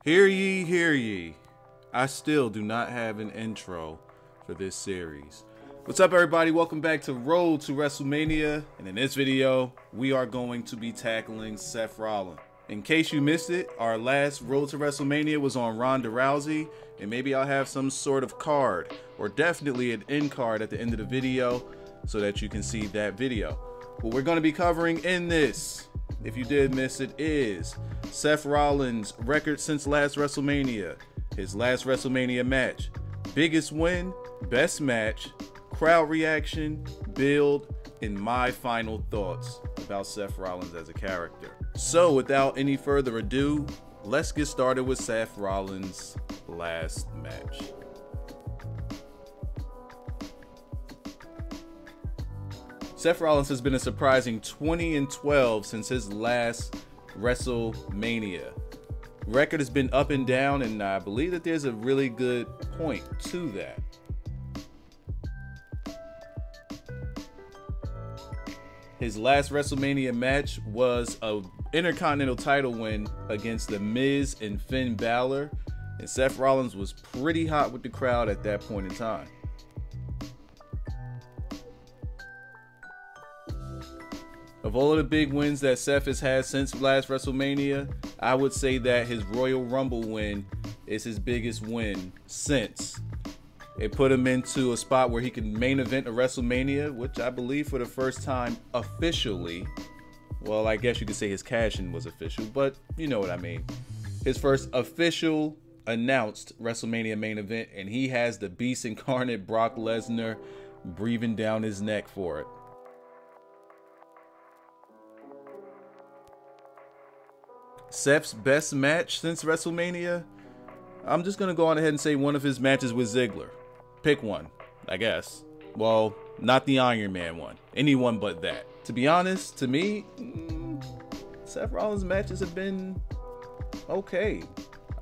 Hear ye, hear ye. I still do not have an intro for this series. What's up, everybody? Welcome back to Road to Wrestlemania. And in this video, we are going to be tackling Seth Rollins. In case you missed it, our last Road to Wrestlemania was on Ronda Rousey. And maybe I'll have some sort of card, or definitely an end card at the end of the video, so that you can see that video. What we're going to be covering in this, if you did miss it, is Seth Rollins' record since last WrestleMania, his last WrestleMania match, biggest win, best match, crowd reaction, build, and my final thoughts about Seth Rollins as a character. So without any further ado, let's get started with Seth Rollins' last match. Seth Rollins has been a surprising 20-12 since his last WrestleMania. Record has been up and down, and I believe that there's a really good point to that. His last WrestleMania match was an Intercontinental title win against The Miz and Finn Balor, and Seth Rollins was pretty hot with the crowd at that point in time. Of all of the big wins that Seth has had since last WrestleMania, I would say that his Royal Rumble win is his biggest win since. It put him into a spot where he can main event a WrestleMania, which I believe for the first time officially. Well, I guess you could say his cash-in was official, but you know what I mean. His first official announced WrestleMania main event, and he has the beast incarnate Brock Lesnar breathing down his neck for it. Seth's best match since WrestleMania? I'm just going to go on ahead and say one of his matches with Ziggler. Pick one, I guess. Well, not the Iron Man one. Anyone but that. To be honest, to me, Seth Rollins' matches have been okay.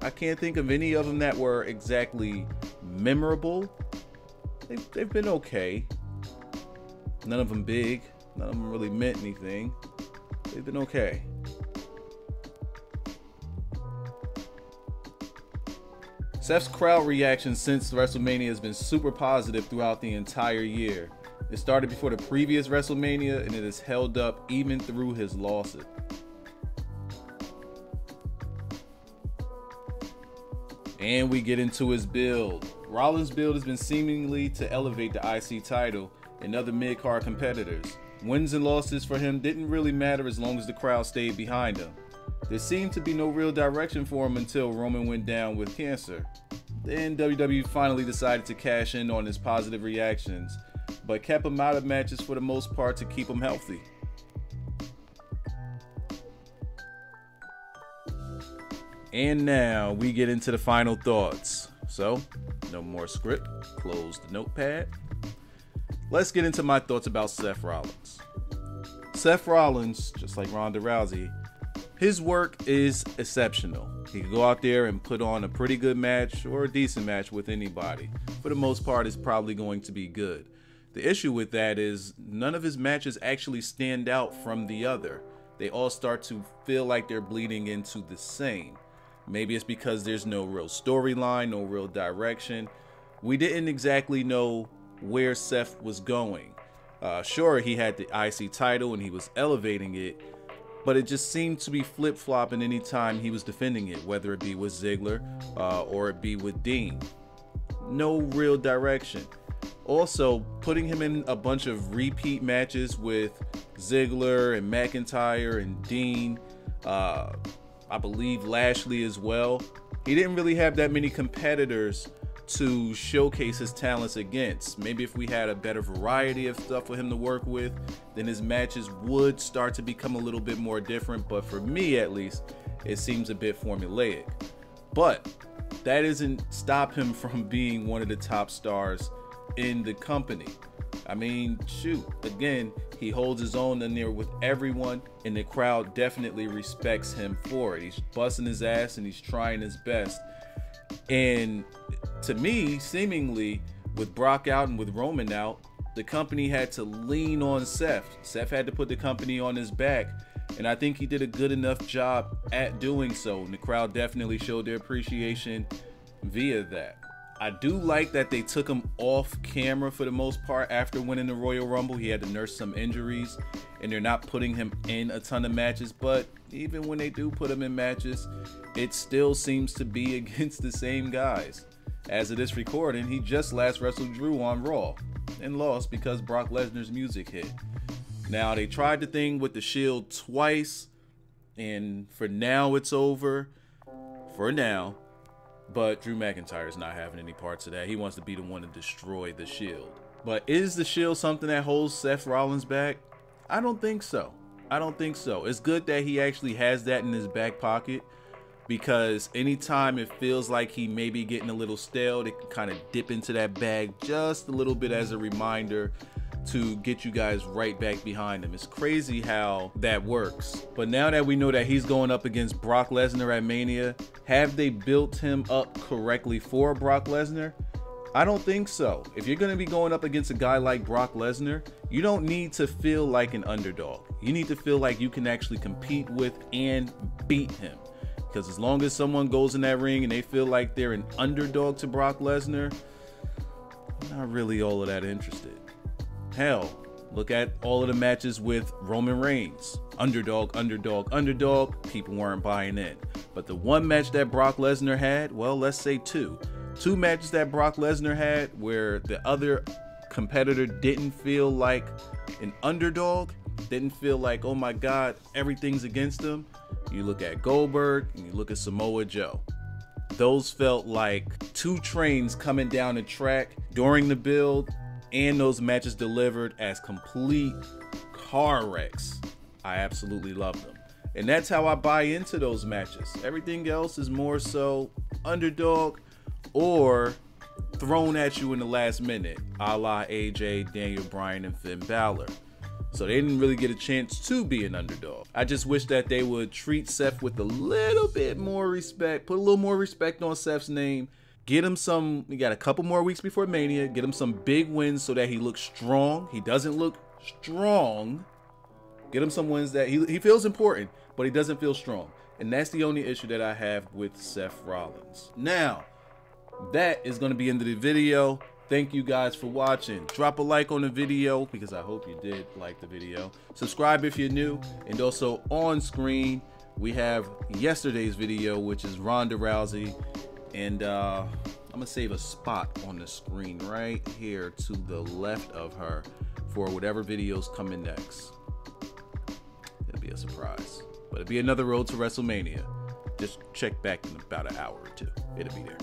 I can't think of any of them that were exactly memorable. They've been okay. None of them big. None of them really meant anything. They've been okay. Seth's crowd reaction since WrestleMania has been super positive throughout the entire year. It started before the previous WrestleMania, and it has held up even through his losses. And we get into his build. Rollins' build has been seemingly to elevate the IC title and other mid-card competitors. Wins and losses for him didn't really matter as long as the crowd stayed behind him. There seemed to be no real direction for him until Roman went down with cancer. Then WWE finally decided to cash in on his positive reactions, but kept him out of matches for the most part to keep him healthy. And now we get into the final thoughts. So, no more script, close the notepad. Let's get into my thoughts about Seth Rollins. Seth Rollins, just like Ronda Rousey, his work is exceptional. He can go out there and put on a pretty good match or a decent match with anybody. For the most part, it's probably going to be good. The issue with that is none of his matches actually stand out from the other. They all start to feel like they're bleeding into the same. Maybe it's because there's no real storyline, no real direction. We didn't exactly know where Seth was going. Sure, he had the IC title and he was elevating it, but it just seemed to be flip-flopping anytime he was defending it, whether it be with Ziggler or it be with Dean. No real direction. Also, putting him in a bunch of repeat matches with Ziggler and McIntyre and Dean, I believe Lashley as well. He didn't really have that many competitors to showcase his talents against. Maybe if we had a better variety of stuff for him to work with, then his matches would start to become a little bit more different. But for me, at least, it seems a bit formulaic. But that doesn't stop him from being one of the top stars in the company. I mean, shoot, again, he holds his own in there with everyone, and the crowd definitely respects him for it. He's busting his ass and he's trying his best. And to me, seemingly, with Brock out and with Roman out, the company had to lean on Seth. Seth had to put the company on his back And I think he did a good enough job at doing so. And the crowd definitely showed their appreciation via that. I do like that they took him off camera for the most part after winning the Royal Rumble. He had to nurse some injuries, and they're not putting him in a ton of matches. But even when they do put him in matches, it still seems to be against the same guys. As of this recording, he just last wrestled Drew on Raw and lost because Brock Lesnar's music hit. Now, they tried the thing with the Shield twice, and for now it's over. For now. But Drew McIntyre's not having any parts of that. He wants to be the one to destroy the Shield. But is the Shield something that holds Seth Rollins back? I don't think so. I don't think so. It's good that he actually has that in his back pocket, because anytime it feels like he may be getting a little stale, they can kind of dip into that bag just a little bit as a reminder to get you guys right back behind him. It's crazy how that works. But now that we know that he's going up against Brock Lesnar at Mania, have they built him up correctly for Brock Lesnar? I don't think so. If you're going to be going up against a guy like Brock Lesnar, you don't need to feel like an underdog. You need to feel like you can actually compete with and beat him. Because as long as someone goes in that ring and they feel like they're an underdog to Brock Lesnar, I'm not really all of that interested. Hell, look at all of the matches with Roman Reigns. Underdog, underdog, underdog. People weren't buying in. But the one match that Brock Lesnar had, well, let's say two matches that Brock Lesnar had where the other competitor didn't feel like an underdog, didn't feel like, oh my God, everything's against him. You look at Goldberg and you look at Samoa Joe. Those felt like two trains coming down the track during the build, and those matches delivered as complete car wrecks. I absolutely love them. And that's how I buy into those matches. Everything else is more so underdog or thrown at you in the last minute, a la AJ, Daniel Bryan, and Finn Balor. So they didn't really get a chance to be an underdog. I just wish that they would treat Seth with a little bit more respect, put a little more respect on Seth's name. Get him some, we got a couple more weeks before Mania. Get him some big wins so that he looks strong. He doesn't look strong. Get him some wins that he feels important, but he doesn't feel strong. And that's the only issue that I have with Seth Rollins. Now, that is going to be the end of the video. Thank you guys for watching. Drop a like on the video because I hope you did like the video. Subscribe if you're new. And also on screen, we have yesterday's video, which is Ronda Rousey. And I'm gonna save a spot on the screen right here to the left of her for whatever videos come in next. It'll be a surprise, but it'll be another road to WrestleMania. Just check back in about an hour or two. It'll be there.